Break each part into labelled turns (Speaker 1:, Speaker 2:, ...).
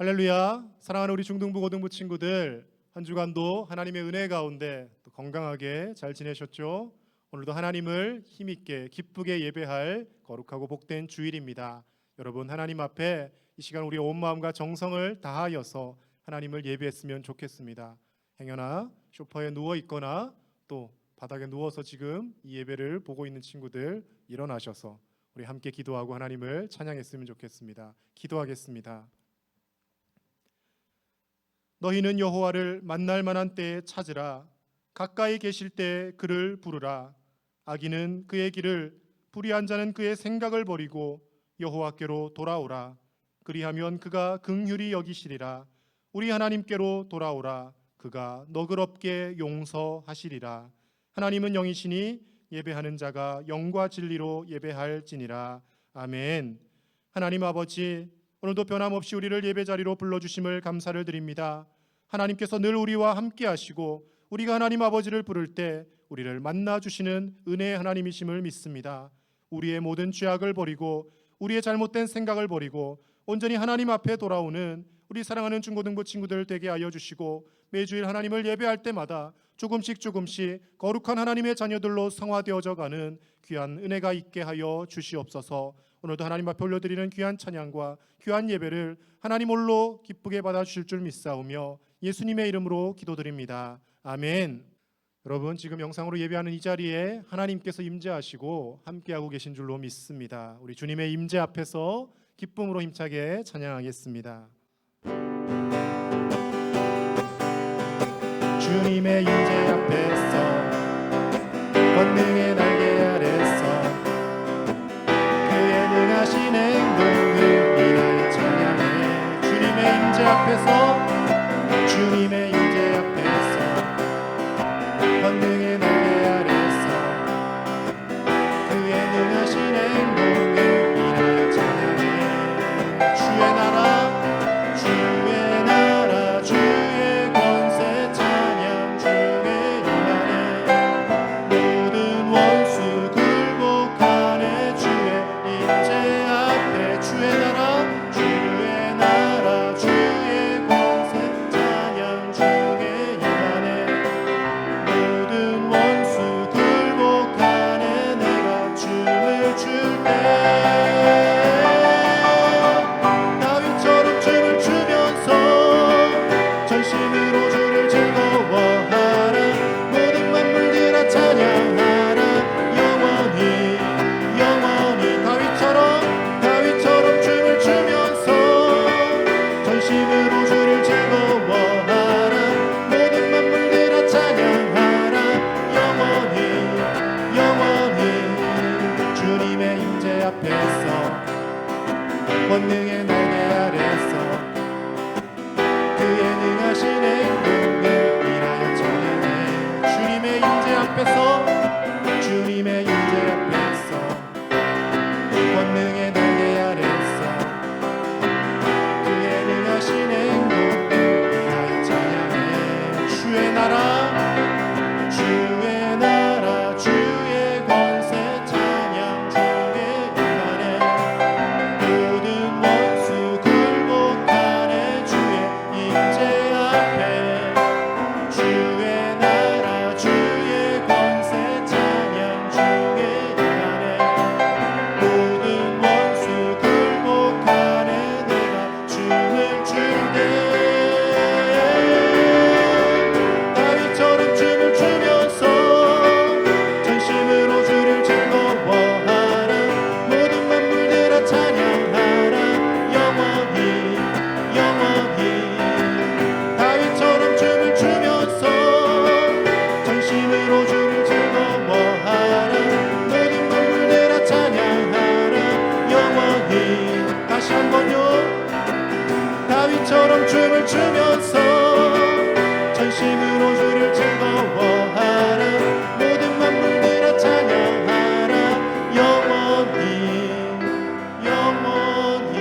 Speaker 1: 할렐루야. 사랑하는 우리 중등부 고등부 친구들, 한 주간도 하나님의 은혜 가운데 또 건강하게 잘 지내셨죠? 오늘도 하나님을 힘있게 기쁘게 예배할 거룩하고 복된 주일입니다. 여러분, 하나님 앞에 이 시간 우리 온 마음과 정성을 다하여서 하나님을 예배했으면 좋겠습니다. 행여나 소파에 누워 있거나 또 바닥에 누워서 지금 이 예배를 보고 있는 친구들, 일어나셔서 우리 함께 기도하고 하나님을 찬양했으면 좋겠습니다. 기도하겠습니다. 너희는 여호와를 만날 만한 때에 찾으라. 가까이 계실 때 그를 부르라. 악인은 그의 길을, 불의한 자는 그의 생각을 버리고 여호와께로 돌아오라. 그리하면 그가 긍휼히 여기시리라. 우리 하나님께로 돌아오라. 그가 너그럽게 용서하시리라. 하나님은 영이시니 예배하는 자가 영과 진리로 예배할지니라. 아멘. 하나님 아버지, 오늘도 변함없이 우리를 예배 자리로 불러주심을 감사를 드립니다. 하나님께서 늘 우리와 함께 하시고 우리가 하나님 아버지를 부를 때 우리를 만나주시는 은혜의 하나님이심을 믿습니다. 우리의 모든 죄악을 버리고 우리의 잘못된 생각을 버리고 온전히 하나님 앞에 돌아오는 우리 사랑하는 중고등부 친구들 되게 하여 주시고 매주일 하나님을 예배할 때마다 조금씩 거룩한 하나님의 자녀들로 성화되어져 가는 귀한 은혜가 있게 하여 주시옵소서. 오늘도 하나님 앞에 올려드리는 귀한 찬양과 귀한 예배를 하나님 홀로 기쁘게 받아주실 줄 믿사오며 예수님의 이름으로 기도드립니다. 아멘. 여러분, 지금 영상으로 예배하는 이 자리에 하나님께서 임재하시고 함께하고 계신 줄로 믿습니다. 우리 주님의 임재 앞에서 기쁨으로 힘차게 찬양하겠습니다. 주님의 임재 앞에서 권능의 날개 아래서 그의 능하신 행동을 인하여 찬양해. 주님의 임재 앞에서 주님의 임재 앞에서 권능의 날개 아래서 그의 능하신 행동을 인하여 찬양해. 주의 나라 주의 나라 주의 권세 찬양 주의 임하네. 모든 원수 굴복하네. 주의 임재 앞에 주의 나라 주의 나라 주의 권세 찬양 주의 임하네. 모든 원수 굴복하네. 내가 춤을 출 때 다윗처럼 춤을 추면서 전심으로 주를 즐거워하라. 모든 만물들아 찬양하라. 영원히 영원히 다윗처럼 춤을 추면서 전심으로 주를 즐거워하라. 모든 만물들아 찬양하라. 영원히 영원히 주님의 임재 앞에서 권능의 날개 아래서 그의 능하신 행동을 인하여 찬양해. 주님의 임재 앞에서 주님의 임재 앞에서 권능의 날개 아래서 그의 능하신 행동을 인하여 찬양해. 주의 나라 주의 나라 주의 권세 찬양 주의 임하네. 모든 원수 굴복하네. 주의 임재 앞에 주의 나라 주의 권세 찬양 주의 임하네. 모든 원수 굴복하네. 내가 춤을 출 때 다윗처럼 춤을 추면서 전심으로 주를 즐거워하라. 모든 만물들아 찬양하라. 영원히 영원히 다윗처럼 춤을 추면서 전심으로 주를 즐거워하라. 모든 만물들아 찬양하라. 영원히. 다시 한번요. 다윗처럼 춤을 추면서 전심으로 주를 즐거워하라. 모든 만물들아 찬양하라. 영원히 영원히.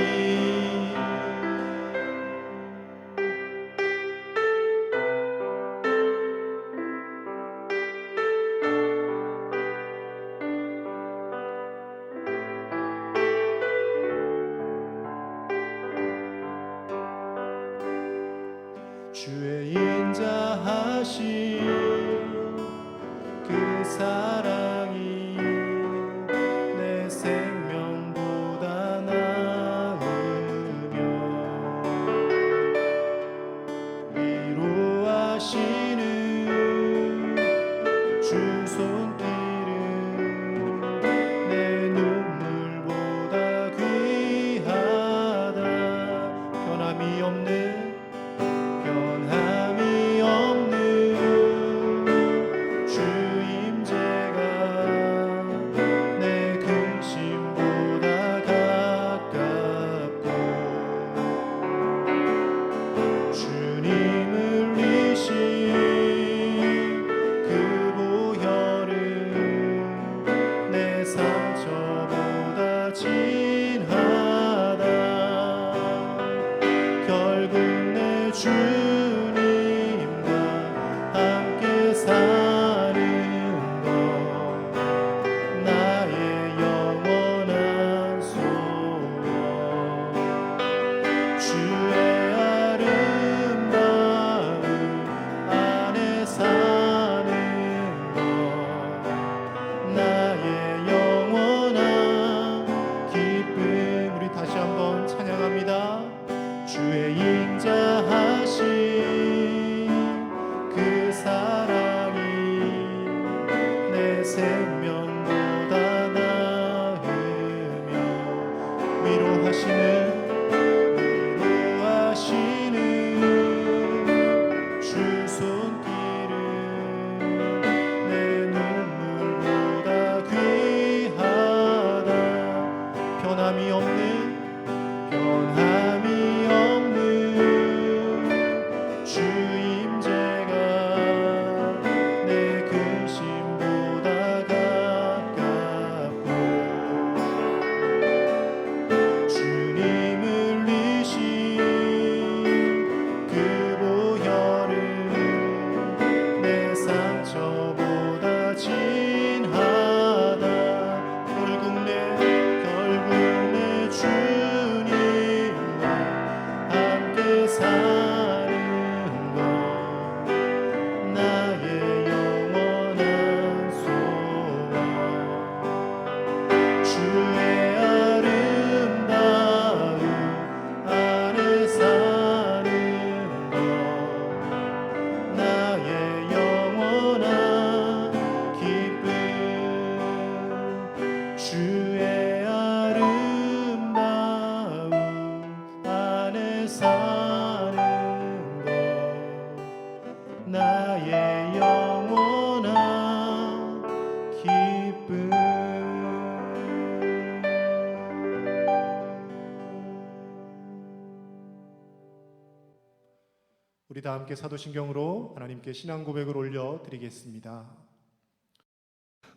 Speaker 1: 변함이 없는 주임제가 내 근심보다 가깝고 주님 흘리신 그 보혈은 내 상처보다 진하다. 결국 내 주님과 함께 사는 것 나의 영원한 소원. 주의 아름다움 안에 사는 것 나의 영원한 기쁨. 주의 아름다움 안에 사는 것 나의 영원한 기쁨. 우리 다 함께 사도신경으로 하나님께 신앙 고백을 올려드리겠습니다.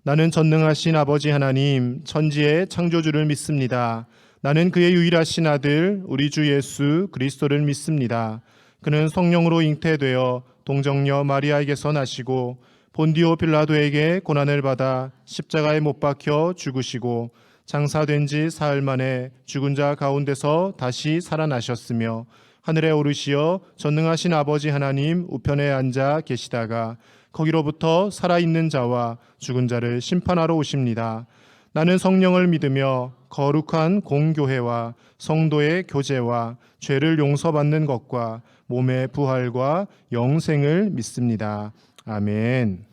Speaker 1: 나는 전능하신 아버지 하나님, 천지의 창조주를 믿습니다. 나는 그의 유일하신 아들 우리 주 예수 그리스도를 믿습니다. 그는 성령으로 잉태되어 동정녀 마리아에게서 나시고 본디오 빌라도에게 고난을 받아 십자가에 못 박혀 죽으시고 장사된 지 사흘 만에 죽은 자 가운데서 다시 살아나셨으며 하늘에 오르시어 전능하신 아버지 하나님 우편에 앉아 계시다가 거기로부터 살아있는 자와 죽은 자를 심판하러 오십니다. 나는 성령을 믿으며 거룩한 공교회와 성도의 교제와 죄를 용서받는 것과 몸의 부활과 영생을 믿습니다. 아멘.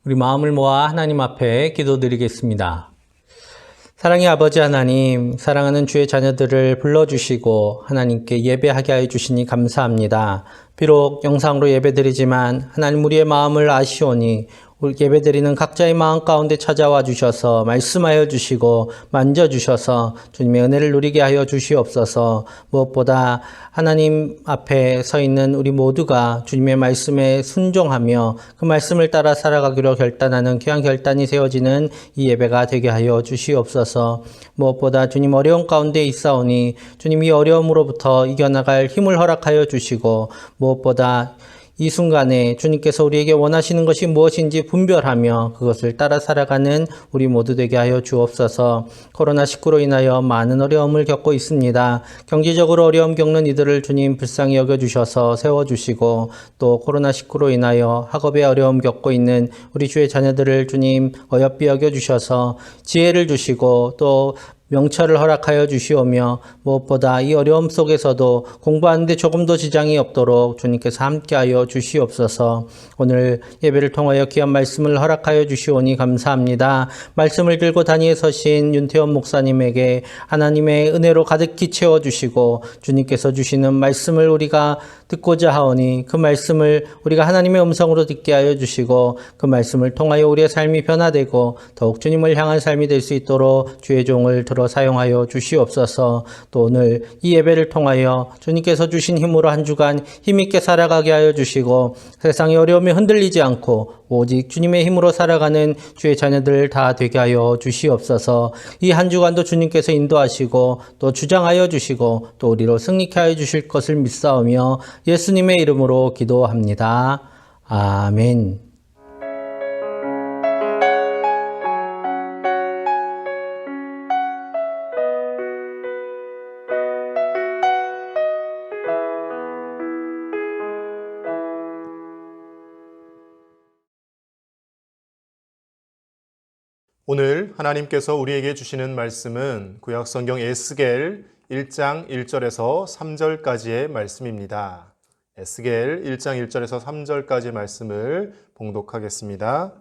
Speaker 2: 우리 마음을 모아 하나님 앞에 기도드리겠습니다. 사랑의 아버지 하나님, 사랑하는 주의 자녀들을 불러주시고 하나님께 예배하게 하여 주시니 감사합니다. 비록 영상으로 예배드리지만 하나님 우리의 마음을 아시오니 우리 예배드리는 각자의 마음 가운데 찾아와 주셔서 말씀하여 주시고 만져주셔서 주님의 은혜를 누리게 하여 주시옵소서. 무엇보다 하나님 앞에 서 있는 우리 모두가 주님의 말씀에 순종하며 그 말씀을 따라 살아가기로 결단하는 귀한 결단이 세워지는 이 예배가 되게 하여 주시옵소서. 무엇보다 주님 어려움 가운데 있사오니 주님 이 어려움으로부터 이겨나갈 힘을 허락하여 주시고 무엇보다 이 순간에 주님께서 우리에게 원하시는 것이 무엇인지 분별하며 그것을 따라 살아가는 우리 모두 되게 하여 주옵소서. 코로나19로 인하여 많은 어려움을 겪고 있습니다. 경제적으로 어려움 겪는 이들을 주님 불쌍히 여겨주셔서 세워주시고 또 코로나19로 인하여 학업에 어려움 겪고 있는 우리 주의 자녀들을 주님 어여삐 여겨주셔서 지혜를 주시고 또 명철을 허락하여 주시오며 무엇보다 이 어려움 속에서도 공부하는데 조금도 지장이 없도록 주님께서 함께하여 주시옵소서. 오늘 예배를 통하여 귀한 말씀을 허락하여 주시오니 감사합니다. 말씀을 들고 단위에 서신 윤태원 목사님에게 하나님의 은혜로 가득히 채워주시고 주님께서 주시는 말씀을 우리가 듣고자 하오니 그 말씀을 우리가 하나님의 음성으로 듣게 하여 주시고 그 말씀을 통하여 우리의 삶이 변화되고 더욱 주님을 향한 삶이 될 수 있도록 주의 종을 들어 사용하여 주시옵소서. 또 오늘 이 예배를 통하여 주님께서 주신 힘으로 한 주간 힘있게 살아가게 하여 주시고 세상의 어려움에 흔들리지 않고 오직 주님의 힘으로 살아가는 주의 자녀들 다 되게 하여 주시옵소서. 이 한 주간도 주님께서 인도하시고 또 주장하여 주시고 또 우리로 승리케 하여 주실 것을 믿사오며 예수님의 이름으로 기도합니다. 아멘.
Speaker 1: 오늘 하나님께서 우리에게 주시는 말씀은 구약성경 에스겔 1장 1절에서 3절까지의 말씀입니다. 에스겔 1장 1절에서 3절까지의 말씀을 봉독하겠습니다.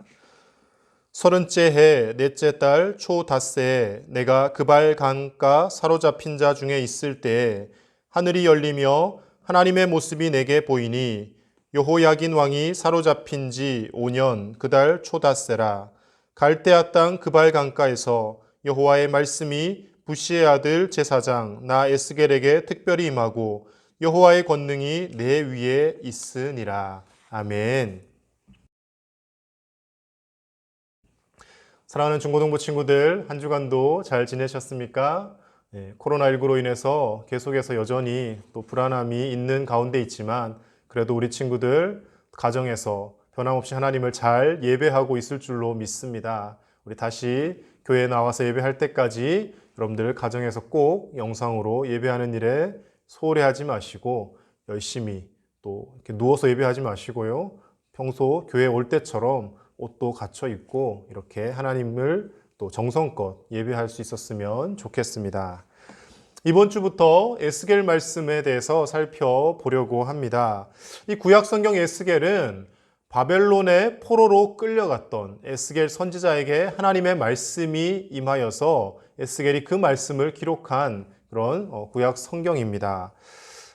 Speaker 1: 30째 해 넷째 달 초닷새에 내가 그발 강가 사로잡힌 자 중에 있을 때에 하늘이 열리며 하나님의 모습이 내게 보이니 여호야긴 왕이 사로잡힌 지 5년 그 달 초닷새라. 갈대아 땅 그발 강가에서 여호와의 말씀이 부시의 아들 제사장 나 에스겔에게 특별히 임하고 여호와의 권능이 내 위에 있으니라. 아멘. 사랑하는 중고등부 친구들, 한 주간도 잘 지내셨습니까? 코로나19로 인해서 계속해서 여전히 또 불안함이 있는 가운데 있지만 그래도 우리 친구들 가정에서 변함없이 하나님을 잘 예배하고 있을 줄로 믿습니다. 우리 다시 교회에 나와서 예배할 때까지 여러분들 가정에서 꼭 영상으로 예배하는 일에 소홀히 하지 마시고 열심히 또 이렇게 누워서 예배하지 마시고요. 평소 교회 올 때처럼 옷도 갖춰 입고 이렇게 하나님을 또 정성껏 예배할 수 있었으면 좋겠습니다. 이번 주부터 에스겔 말씀에 대해서 살펴보려고 합니다. 이 구약 성경 에스겔은 바벨론의 포로로 끌려갔던 에스겔 선지자에게 하나님의 말씀이 임하여서 에스겔이 그 말씀을 기록한 그런 구약 성경입니다.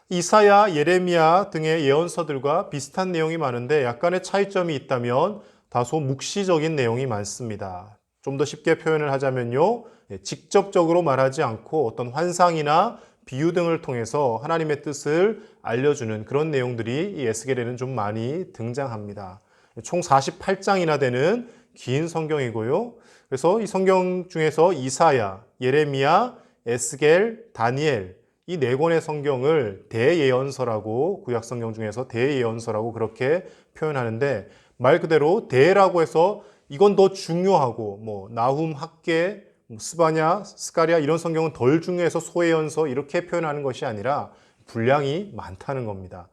Speaker 1: 이사야, 예레미야 등의 예언서들과 비슷한 내용이 많은데 약간의 차이점이 있다면 다소 묵시적인 내용이 많습니다. 좀 더 쉽게 표현을 하자면요, 직접적으로 말하지 않고 어떤 환상이나 비유 등을 통해서 하나님의 뜻을 알려주는 그런 내용들이 이 에스겔에는 좀 많이 등장합니다. 총 48장이나 되는 긴 성경이고요. 그래서 이 성경 중에서 이사야, 예레미야, 에스겔, 다니엘 이 네 권의 성경을 대예언서라고, 구약 성경 중에서 대예언서라고 그렇게 표현하는데, 말 그대로 대라고 해서 이건 더 중요하고 나훔, 학개, 스바냐, 스가랴 이런 성경은 덜 중요해서 소예언서 이렇게 표현하는 것이 아니라 분량이 많다는 겁니다.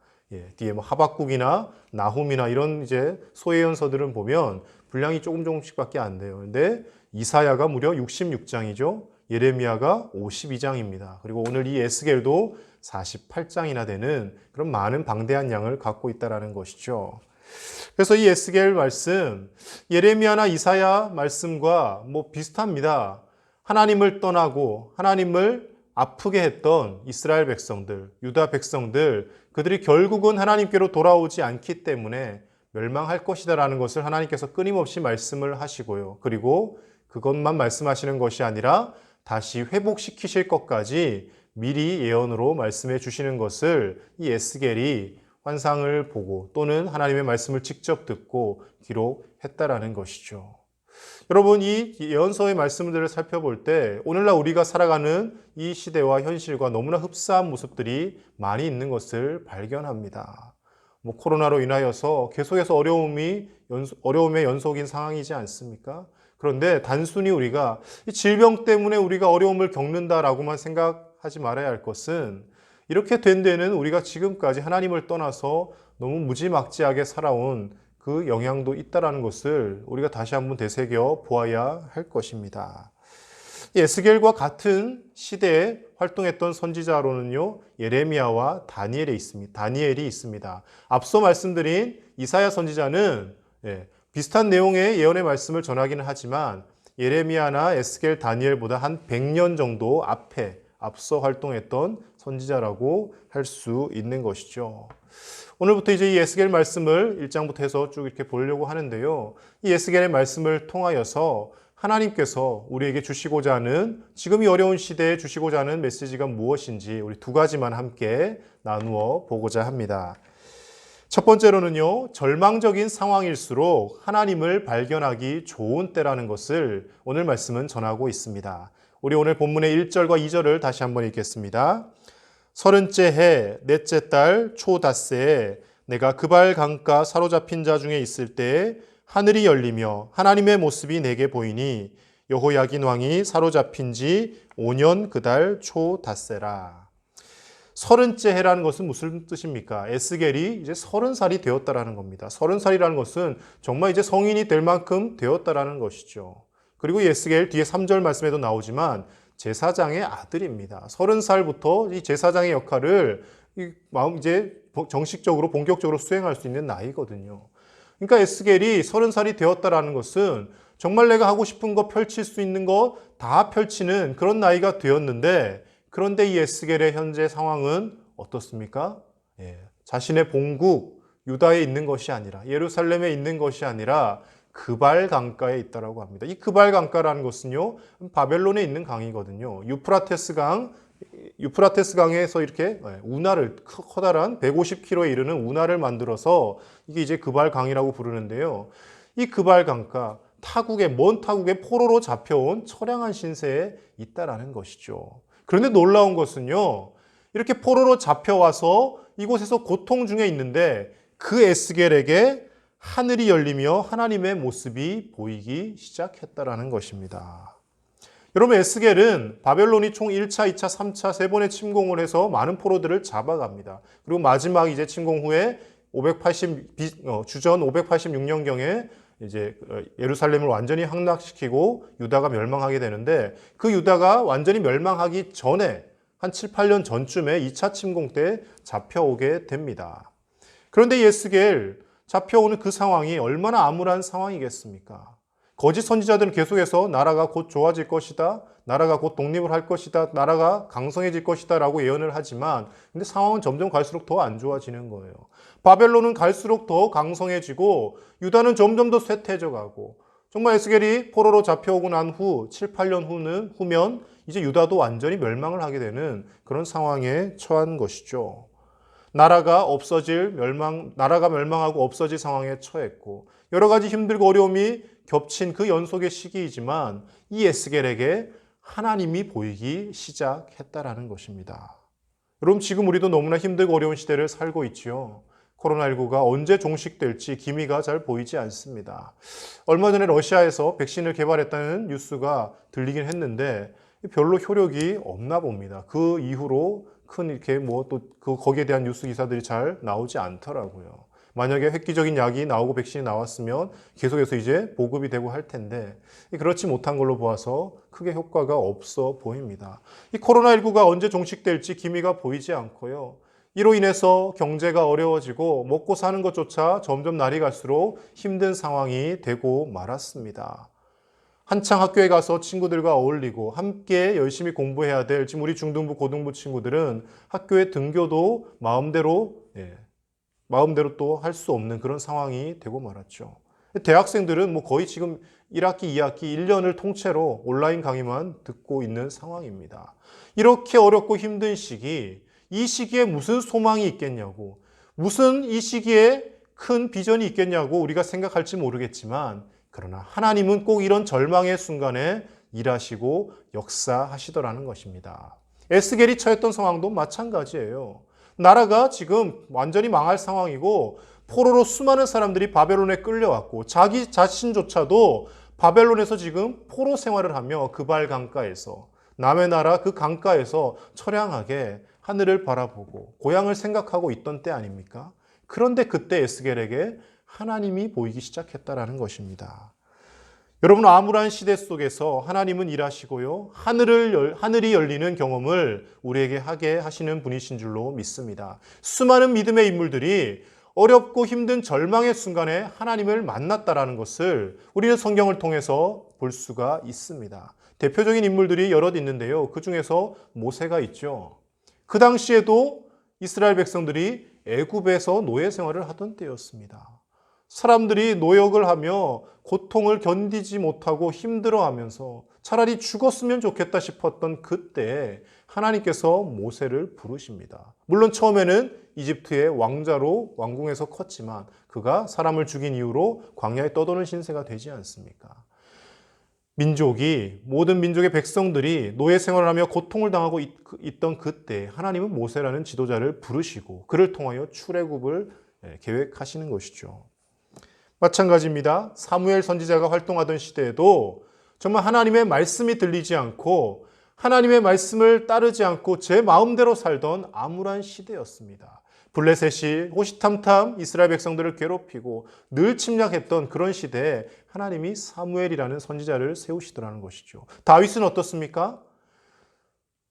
Speaker 1: 뒤에 하박국이나 나훔이나 이런 이제 소예언서들은 보면 분량이 조금씩밖에 안 돼요. 근데 이사야가 무려 66장이죠. 예레미야가 52장입니다. 그리고 오늘 이 에스겔도 48장이나 되는 그런 많은 방대한 양을 갖고 있다는 것이죠. 그래서 이 에스겔 말씀, 예레미야나 이사야 말씀과 비슷합니다. 하나님을 떠나고 하나님을 아프게 했던 이스라엘 백성들, 유다 백성들, 그들이 결국은 하나님께로 돌아오지 않기 때문에 멸망할 것이다라는 것을 하나님께서 끊임없이 말씀을 하시고요. 그리고 그것만 말씀하시는 것이 아니라 다시 회복시키실 것까지 미리 예언으로 말씀해 주시는 것을 이 에스겔이 환상을 보고 또는 하나님의 말씀을 직접 듣고 기록했다라는 것이죠. 여러분, 이 예언서의 말씀들을 살펴볼 때 오늘날 우리가 살아가는 이 시대와 현실과 너무나 흡사한 모습들이 많이 있는 것을 발견합니다. 코로나로 인하여서 계속해서 어려움의 연속인 상황이지 않습니까? 그런데 단순히 우리가 이 질병 때문에 우리가 어려움을 겪는다라고만 생각하지 말아야 할 것은, 이렇게 된 데는 우리가 지금까지 하나님을 떠나서 너무 무지막지하게 살아온 그 영향도 있다는 것을 우리가 다시 한번 되새겨 보아야 할 것입니다. 에스겔과 같은 시대에 활동했던 선지자로는요, 예레미야와 다니엘이 있습니다. 앞서 말씀드린 이사야 선지자는 비슷한 내용의 예언의 말씀을 전하기는 하지만 예레미야나 에스겔, 다니엘보다 한 100년 정도 앞서 활동했던 선지자라고 할 수 있는 것이죠. 오늘부터 이제 이 에스겔 말씀을 1장부터 해서 쭉 이렇게 보려고 하는데요. 이 에스겔의 말씀을 통하여서 하나님께서 우리에게 주시고자 하는, 지금 이 어려운 시대에 주시고자 하는 메시지가 무엇인지 우리 두 가지만 함께 나누어 보고자 합니다. 첫 번째로는요, 절망적인 상황일수록 하나님을 발견하기 좋은 때라는 것을 오늘 말씀은 전하고 있습니다. 우리 오늘 본문의 1절과 2절을 다시 한번 읽겠습니다. 30째 해 넷째 달 초닷새에 내가 그발 강가 사로잡힌 자 중에 있을 때에 하늘이 열리며 하나님의 모습이 내게 보이니 여호야긴 왕이 사로잡힌 지 5년 그달 초닷새라. 30째 해라는 것은 무슨 뜻입니까? 에스겔이 이제 30살이 되었다라는 겁니다. 30살이라는 것은 정말 이제 성인이 될 만큼 되었다라는 것이죠. 그리고 에스겔 뒤에 3절 말씀에도 나오지만 제사장의 아들입니다. 30살부터 이 제사장의 역할을 이제 정식적으로 본격적으로 수행할 수 있는 나이거든요. 그러니까 에스겔이 30살이 되었다라는 것은 정말 내가 하고 싶은 거, 펼칠 수 있는 거 다 펼치는 그런 나이가 되었는데, 그런데 이 에스겔의 현재 상황은 어떻습니까? 자신의 본국 유다에 있는 것이 아니라, 예루살렘에 있는 것이 아니라 그발 강가에 있다라고 합니다. 이 그발 강가라는 것은요, 바벨론에 있는 강이거든요. 유프라테스 강에서 이렇게 운하를, 커다란 150km에 이르는 운하를 만들어서 이게 이제 그발 강이라고 부르는데요. 이 그발 강가, 먼 타국의 포로로 잡혀온 처량한 신세에 있다라는 것이죠. 그런데 놀라운 것은요, 이렇게 포로로 잡혀와서 이곳에서 고통 중에 있는데 그 에스겔에게 하늘이 열리며 하나님의 모습이 보이기 시작했다라는 것입니다. 여러분, 에스겔은 바벨론이 총 1차, 2차, 3차 세 번의 침공을 해서 많은 포로들을 잡아갑니다. 그리고 마지막 이제 침공 후에 주전 586년경에 이제 예루살렘을 완전히 함락시키고 유다가 멸망하게 되는데, 그 유다가 완전히 멸망하기 전에 한 7, 8년 전쯤에 2차 침공 때 잡혀오게 됩니다. 그런데 에스겔 잡혀오는 그 상황이 얼마나 암울한 상황이겠습니까? 거짓 선지자들은 계속해서 나라가 곧 좋아질 것이다, 나라가 곧 독립을 할 것이다, 나라가 강성해질 것이다 라고 예언을 하지만, 근데 상황은 점점 갈수록 더 안 좋아지는 거예요. 바벨론은 갈수록 더 강성해지고 유다는 점점 더 쇠퇴해져 가고, 정말 에스겔이 포로로 잡혀오고 난 후 7, 8년 후면 이제 유다도 완전히 멸망을 하게 되는 그런 상황에 처한 것이죠. 나라가 멸망하고 없어질 상황에 처했고, 여러 가지 힘들고 어려움이 겹친 그 연속의 시기이지만 이 에스겔에게 하나님이 보이기 시작했다라는 것입니다. 여러분, 지금 우리도 너무나 힘들고 어려운 시대를 살고 있지요. 코로나19가 언제 종식될지 기미가 잘 보이지 않습니다. 얼마 전에 러시아에서 백신을 개발했다는 뉴스가 들리긴 했는데 별로 효력이 없나 봅니다. 그 이후로 큰 이렇게 거기에 대한 뉴스 기사들이 잘 나오지 않더라고요. 만약에 획기적인 약이 나오고 백신이 나왔으면 계속해서 이제 보급이 되고 할 텐데, 그렇지 못한 걸로 보아서 크게 효과가 없어 보입니다. 이 코로나19가 언제 종식될지 기미가 보이지 않고요. 이로 인해서 경제가 어려워지고 먹고 사는 것조차 점점 날이 갈수록 힘든 상황이 되고 말았습니다. 한창 학교에 가서 친구들과 어울리고 함께 열심히 공부해야 될 지금 우리 중등부, 고등부 친구들은 학교에 등교도 마음대로 또 할 수 없는 그런 상황이 되고 말았죠. 대학생들은 거의 지금 1학기, 2학기, 1년을 통째로 온라인 강의만 듣고 있는 상황입니다. 이렇게 어렵고 힘든 시기, 이 시기에 무슨 소망이 있겠냐고, 무슨 이 시기에 큰 비전이 있겠냐고 우리가 생각할지 모르겠지만, 그러나 하나님은 꼭 이런 절망의 순간에 일하시고 역사하시더라는 것입니다. 에스겔이 처했던 상황도 마찬가지예요. 나라가 지금 완전히 망할 상황이고 포로로 수많은 사람들이 바벨론에 끌려왔고 자기 자신조차도 바벨론에서 지금 포로 생활을 하며 그발 강가에서, 남의 나라 그 강가에서 처량하게 하늘을 바라보고 고향을 생각하고 있던 때 아닙니까? 그런데 그때 에스겔에게 하나님이 보이기 시작했다라는 것입니다. 여러분, 암울한 시대 속에서 하나님은 일하시고요, 하늘이 열리는 경험을 우리에게 하게 하시는 분이신 줄로 믿습니다. 수많은 믿음의 인물들이 어렵고 힘든 절망의 순간에 하나님을 만났다라는 것을 우리는 성경을 통해서 볼 수가 있습니다. 대표적인 인물들이 여럿 있는데요. 그 중에서 모세가 있죠. 그 당시에도 이스라엘 백성들이 애굽에서 노예 생활을 하던 때였습니다. 사람들이 노역을 하며 고통을 견디지 못하고 힘들어하면서 차라리 죽었으면 좋겠다 싶었던 그때 하나님께서 모세를 부르십니다. 물론 처음에는 이집트의 왕자로 왕궁에서 컸지만 그가 사람을 죽인 이후로 광야에 떠도는 신세가 되지 않습니까? 모든 민족의 백성들이 노예 생활을 하며 고통을 당하고 있던 그때 하나님은 모세라는 지도자를 부르시고 그를 통하여 출애굽을 계획하시는 것이죠. 마찬가지입니다. 사무엘 선지자가 활동하던 시대에도 정말 하나님의 말씀이 들리지 않고 하나님의 말씀을 따르지 않고 제 마음대로 살던 암울한 시대였습니다. 블레셋이 호시탐탐 이스라엘 백성들을 괴롭히고 늘 침략했던 그런 시대에 하나님이 사무엘이라는 선지자를 세우시더라는 것이죠. 다윗은 어떻습니까?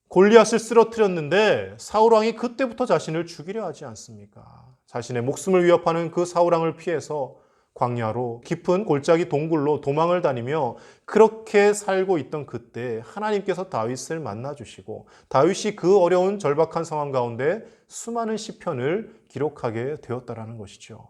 Speaker 1: 골리앗을 쓰러뜨렸는데 사울 왕이 그때부터 자신을 죽이려 하지 않습니까? 자신의 목숨을 위협하는 그 사울 왕을 피해서 광야로 깊은 골짜기 동굴로 도망을 다니며 그렇게 살고 있던 그때 하나님께서 다윗을 만나주시고 다윗이 그 어려운 절박한 상황 가운데 수많은 시편을 기록하게 되었다라는 것이죠.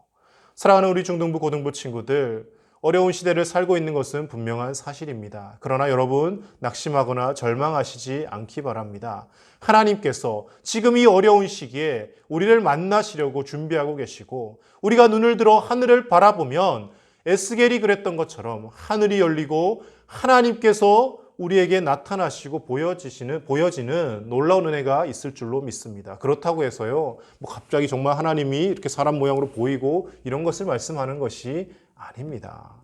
Speaker 1: 사랑하는 우리 중등부 고등부 친구들, 어려운 시대를 살고 있는 것은 분명한 사실입니다. 그러나 여러분, 낙심하거나 절망하시지 않기 바랍니다. 하나님께서 지금 이 어려운 시기에 우리를 만나시려고 준비하고 계시고, 우리가 눈을 들어 하늘을 바라보면 에스겔이 그랬던 것처럼 하늘이 열리고 하나님께서 우리에게 나타나시고 보여지는 놀라운 은혜가 있을 줄로 믿습니다. 그렇다고 해서요, 갑자기 정말 하나님이 이렇게 사람 모양으로 보이고 이런 것을 말씀하는 것이 아닙니다.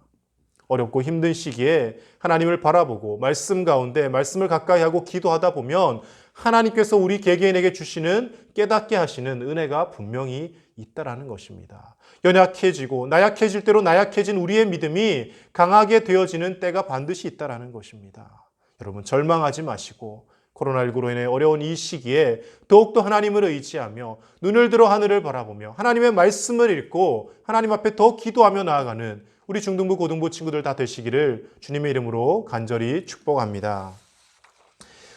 Speaker 1: 어렵고 힘든 시기에 하나님을 바라보고 말씀 가운데 말씀을 가까이 하고 기도하다 보면 하나님께서 우리 개개인에게 주시는 깨닫게 하시는 은혜가 분명히 있다라는 것입니다. 연약해지고 나약해질 대로 나약해진 우리의 믿음이 강하게 되어지는 때가 반드시 있다라는 것입니다. 여러분, 절망하지 마시고 코로나19로 인해 어려운 이 시기에 더욱더 하나님을 의지하며 눈을 들어 하늘을 바라보며 하나님의 말씀을 읽고 하나님 앞에 더 기도하며 나아가는 우리 중등부, 고등부 친구들 다 되시기를 주님의 이름으로 간절히 축복합니다.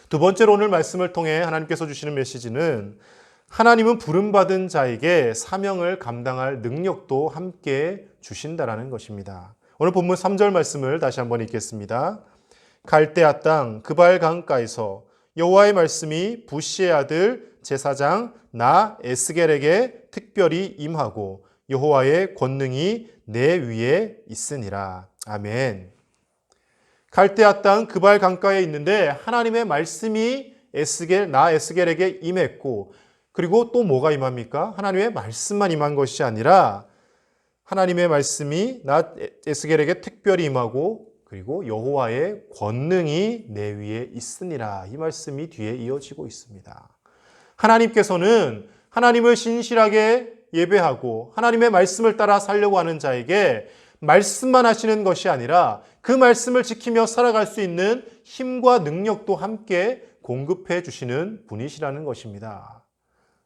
Speaker 1: 두 번째로 오늘 말씀을 통해 하나님께서 주시는 메시지는 하나님은 부름받은 자에게 사명을 감당할 능력도 함께 주신다라는 것입니다. 오늘 본문 3절 말씀을 다시 한번 읽겠습니다. 갈대아 땅 그발 강가에서 여호와의 말씀이 부시의 아들 제사장 나 에스겔에게 특별히 임하고 여호와의 권능이 내 위에 있으니라. 아멘. 갈대아 땅 그발 강가에 있는데 하나님의 말씀이 나 에스겔에게 임했고, 그리고 또 뭐가 임합니까? 하나님의 말씀만 임한 것이 아니라 하나님의 말씀이 나 에스겔에게 특별히 임하고, 그리고 여호와의 권능이 내 위에 있으니라. 이 말씀이 뒤에 이어지고 있습니다. 하나님께서는 하나님을 신실하게 예배하고 하나님의 말씀을 따라 살려고 하는 자에게 말씀만 하시는 것이 아니라 그 말씀을 지키며 살아갈 수 있는 힘과 능력도 함께 공급해 주시는 분이시라는 것입니다.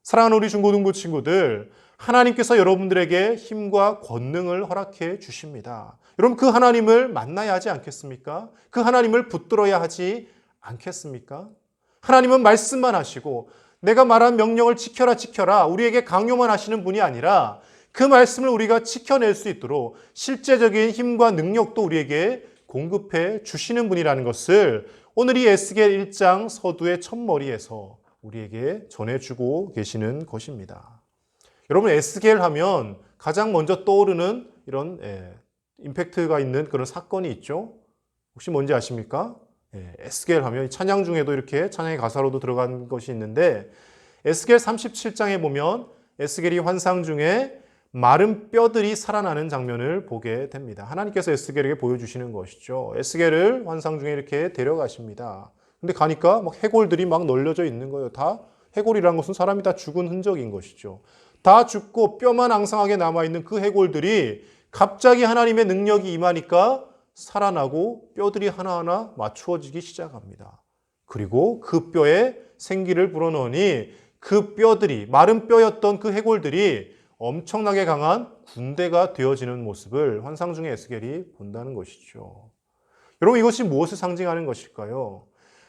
Speaker 1: 사랑하는 우리 중고등부 친구들, 하나님께서 여러분들에게 힘과 권능을 허락해 주십니다. 여러분, 그 하나님을 만나야 하지 않겠습니까? 그 하나님을 붙들어야 하지 않겠습니까? 하나님은 말씀만 하시고 내가 말한 명령을 지켜라 우리에게 강요만 하시는 분이 아니라 그 말씀을 우리가 지켜낼 수 있도록 실제적인 힘과 능력도 우리에게 공급해 주시는 분이라는 것을 오늘 이 에스겔 1장 서두의 첫머리에서 우리에게 전해주고 계시는 것입니다. 여러분, 에스겔 하면 가장 먼저 떠오르는 이런 임팩트가 있는 그런 사건이 있죠. 혹시 뭔지 아십니까? 에스겔 하면 찬양 중에도 이렇게 찬양의 가사로도 들어간 것이 있는데, 에스겔 37장에 보면 에스겔이 환상 중에 마른 뼈들이 살아나는 장면을 보게 됩니다. 하나님께서 에스겔에게 보여주시는 것이죠. 에스겔을 환상 중에 이렇게 데려가십니다. 근데 가니까 막 해골들이 막 널려져 있는 거예요. 다 해골이라는 것은 사람이 다 죽은 흔적인 것이죠. 다 죽고 뼈만 앙상하게 남아있는 그 해골들이 갑자기 하나님의 능력이 임하니까 살아나고 뼈들이 하나하나 맞추어지기 시작합니다. 그리고 그 뼈에 생기를 불어넣으니 그 뼈들이, 마른 뼈였던 그 해골들이 엄청나게 강한 군대가 되어지는 모습을 환상 중에 에스겔이 본다는 것이죠. 여러분, 이것이 무엇을 상징하는 것일까요?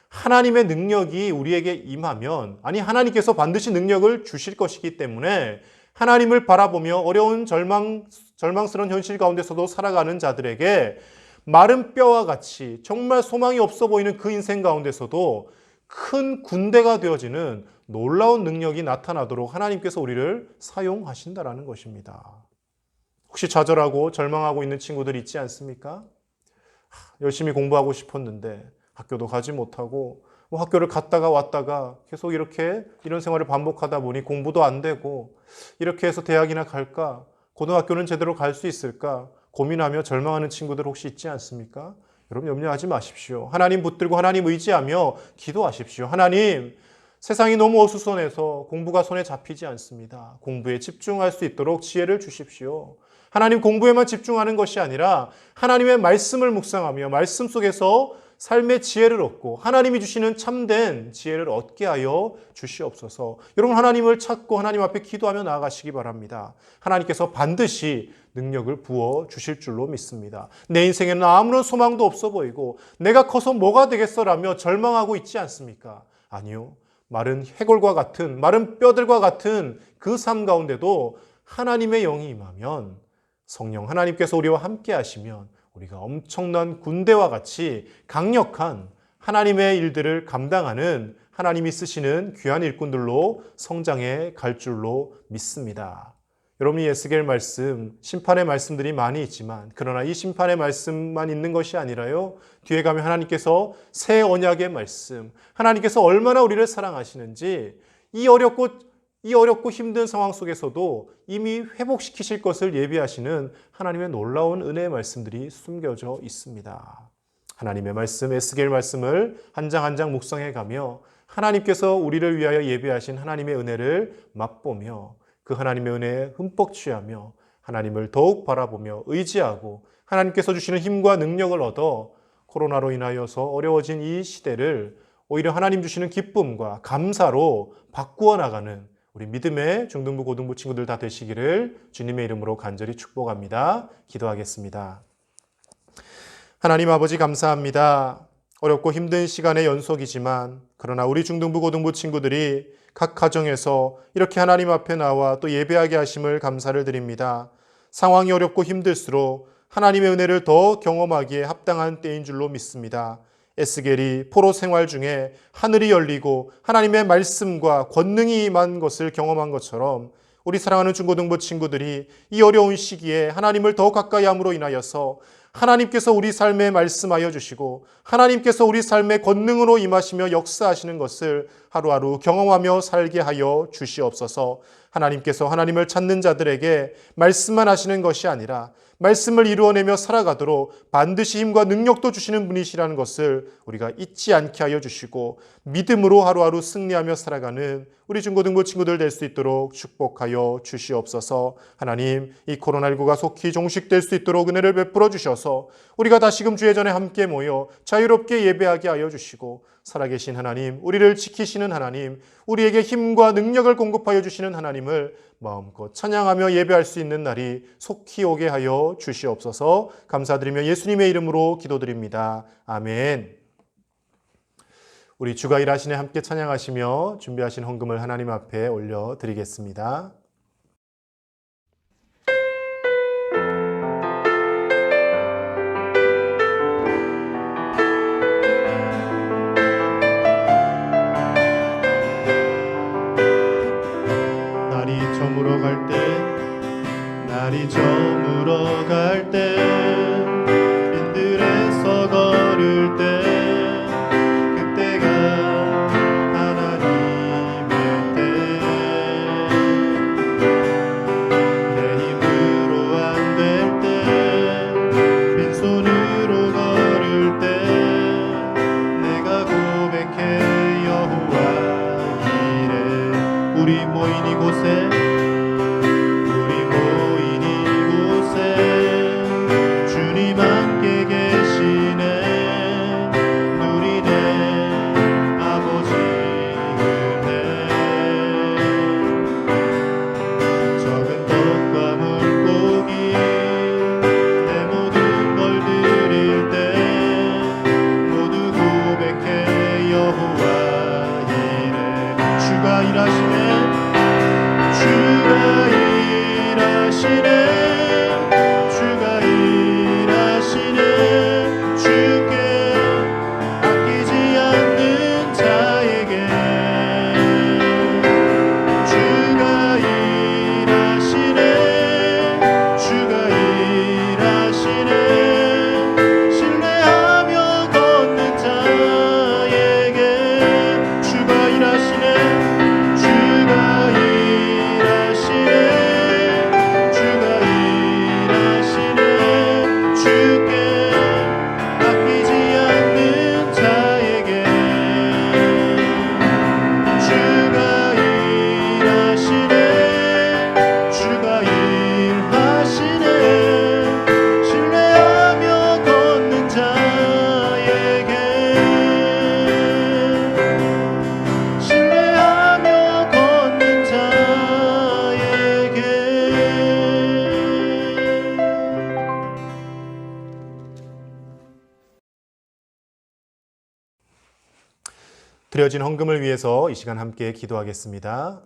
Speaker 1: 하나님의 능력이 우리에게 임하면, 하나님께서 반드시 능력을 주실 것이기 때문에 하나님을 바라보며 어려운 절망스러운 현실 가운데서도 살아가는 자들에게 마른 뼈와 같이 정말 소망이 없어 보이는 그 인생 가운데서도 큰 군대가 되어지는 놀라운 능력이 나타나도록 하나님께서 우리를 사용하신다라는 것입니다. 혹시 좌절하고 절망하고 있는 친구들 있지 않습니까? 열심히 공부하고 싶었는데 학교도 가지 못하고 학교를 갔다가 왔다가 계속 이런 생활을 반복하다 보니 공부도 안 되고, 이렇게 해서 대학이나 갈까? 고등학교는 제대로 갈 수 있을까? 고민하며 절망하는 친구들 혹시 있지 않습니까? 여러분, 염려하지 마십시오. 하나님 붙들고 하나님 의지하며 기도하십시오. 하나님, 세상이 너무 어수선해서 공부가 손에 잡히지 않습니다. 공부에 집중할 수 있도록 지혜를 주십시오. 하나님, 공부에만 집중하는 것이 아니라 하나님의 말씀을 묵상하며 말씀 속에서 삶의 지혜를 얻고 하나님이 주시는 참된 지혜를 얻게 하여 주시옵소서. 여러분, 하나님을 찾고 하나님 앞에 기도하며 나아가시기 바랍니다. 하나님께서 반드시 능력을 부어 주실 줄로 믿습니다. 내 인생에는 아무런 소망도 없어 보이고 내가 커서 뭐가 되겠어라며 절망하고 있지 않습니까? 아니요. 마른 해골과 같은, 마른 뼈들과 같은 그 삶 가운데도 하나님의 영이 임하면
Speaker 3: 성령 하나님께서 우리와 함께 하시면 우리가 엄청난 군대와 같이 강력한 하나님의 일들을 감당하는 하나님이 쓰시는 귀한 일꾼들로 성장해 갈 줄로 믿습니다. 여러분이 에스겔 말씀, 심판의 말씀들이 많이 있지만 그러나 이 심판의 말씀만 있는 것이 아니라요. 뒤에 가면 하나님께서 새 언약의 말씀, 하나님께서 얼마나 우리를 사랑하시는지 이 어렵고 힘든 상황 속에서도 이미 회복시키실 것을 예비하시는 하나님의 놀라운 은혜의 말씀들이 숨겨져 있습니다. 하나님의 말씀, 에스겔 말씀을 한 장 한 장 묵상해 가며 하나님께서 우리를 위하여 예비하신 하나님의 은혜를 맛보며 그 하나님의 은혜에 흠뻑 취하며 하나님을 더욱 바라보며 의지하고 하나님께서 주시는 힘과 능력을 얻어 코로나로 인하여서 어려워진 이 시대를 오히려 하나님 주시는 기쁨과 감사로 바꾸어 나가는 우리 믿음의 중등부, 고등부 친구들 다 되시기를 주님의 이름으로 간절히 축복합니다. 기도하겠습니다. 하나님 아버지 감사합니다. 어렵고 힘든 시간의 연속이지만 그러나 우리 중등부, 고등부 친구들이 각 가정에서 이렇게 하나님 앞에 나와 또 예배하게 하심을 감사를 드립니다. 상황이 어렵고 힘들수록 하나님의 은혜를 더 경험하기에 합당한 때인 줄로 믿습니다. 에스겔이 포로 생활 중에 하늘이 열리고 하나님의 말씀과 권능이 임한 것을 경험한 것처럼 우리 사랑하는 중고등부 친구들이 이 어려운 시기에 하나님을 더 가까이 함으로 인하여서 하나님께서 우리 삶에 말씀하여 주시고 하나님께서 우리 삶에 권능으로 임하시며 역사하시는 것을 하루하루 경험하며 살게 하여 주시옵소서. 하나님께서 하나님을 찾는 자들에게 말씀만 하시는 것이 아니라 말씀을 이루어내며 살아가도록 반드시 힘과 능력도 주시는 분이시라는 것을 우리가 잊지 않게 하여 주시고 믿음으로 하루하루 승리하며 살아가는 우리 중고등부 친구들 될 수 있도록 축복하여 주시옵소서. 하나님, 이 코로나19가 속히 종식될 수 있도록 은혜를 베풀어 주셔서 우리가 다시금 주의 전에 함께 모여 자유롭게 예배하게 하여 주시고 살아계신 하나님, 우리를 지키시는 하나님, 우리에게 힘과 능력을 공급하여 주시는 하나님을 마음껏 찬양하며 예배할 수 있는 날이 속히 오게 하여 주시옵소서. 감사드리며 예수님의 이름으로 기도드립니다. 아멘. 우리 주가 일하시네 함께 찬양하시며 준비하신 헌금을 하나님 앞에 올려드리겠습니다.
Speaker 1: 날이 저물어 갈 때 빈들에서 걸을 때 그때가 하나님의 때 내 힘으로 안 될 때 빈손으로 걸을 때 내가 고백해 여호와 이래 우리 모인 이곳에
Speaker 3: 드려진 헌금을 위해서 이 시간 함께 기도하겠습니다.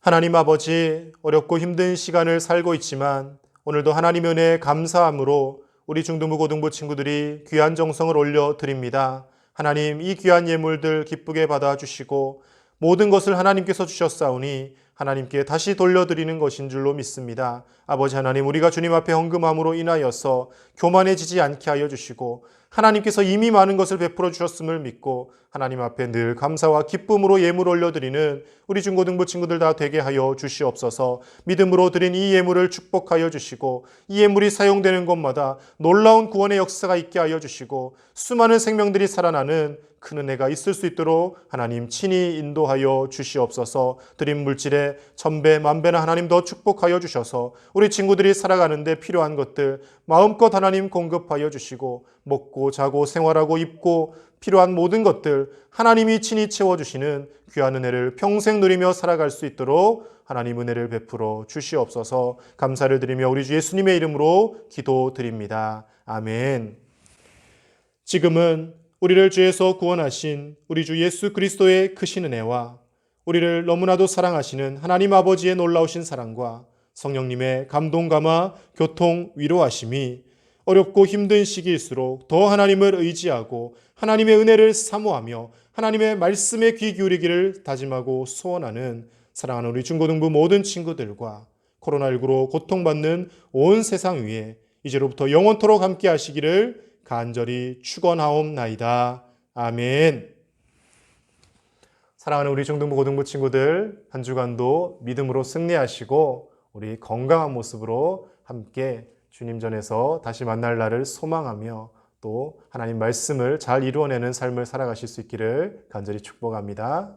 Speaker 3: 하나님 아버지, 어렵고 힘든 시간을 살고 있지만 오늘도 하나님의 은혜에 감사함으로 우리 중등부 고등부 친구들이 귀한 정성을 올려드립니다. 하나님, 이 귀한 예물들 기쁘게 받아주시고 모든 것을 하나님께서 주셨사오니 하나님께 다시 돌려드리는 것인 줄로 믿습니다. 아버지 하나님, 우리가 주님 앞에 헌금함으로 인하여서 교만해지지 않게 하여 주시고 하나님께서 이미 많은 것을 베풀어 주셨음을 믿고 하나님 앞에 늘 감사와 기쁨으로 예물 올려드리는 우리 중고등부 친구들 다 되게 하여 주시옵소서. 믿음으로 드린 이 예물을 축복하여 주시고 이 예물이 사용되는 곳마다 놀라운 구원의 역사가 있게 하여 주시고 수많은 생명들이 살아나는 큰 은혜가 있을 수 있도록 하나님 친히 인도하여 주시옵소서. 드린 물질에 천배 만배나 하나님 더 축복하여 주셔서 우리 친구들이 살아가는데 필요한 것들 마음껏 하나님 공급하여 주시고 먹고 자고 생활하고 입고 필요한 모든 것들 하나님이 친히 채워주시는 귀한 은혜를 평생 누리며 살아갈 수 있도록 하나님 은혜를 베풀어 주시옵소서. 감사를 드리며 우리 주 예수님의 이름으로 기도드립니다. 아멘. 지금은 우리를 죄에서 구원하신 우리 주 예수 그리스도의 크신 은혜와 우리를 너무나도 사랑하시는 하나님 아버지의 놀라우신 사랑과 성령님의 감동 감화 교통 위로하심이 어렵고 힘든 시기일수록 더 하나님을 의지하고 하나님의 은혜를 사모하며 하나님의 말씀에 귀 기울이기를 다짐하고 소원하는 사랑하는 우리 중고등부 모든 친구들과 코로나19로 고통받는 온 세상 위에 이제로부터 영원토록 함께 하시기를 간절히 축원하옵나이다. 아멘. 사랑하는 우리 중등부 고등부 친구들, 한 주간도 믿음으로 승리하시고 우리 건강한 모습으로 함께 주님 전에서 다시 만날 날을 소망하며 또 하나님 말씀을 잘 이루어내는 삶을 살아가실 수 있기를 간절히 축복합니다.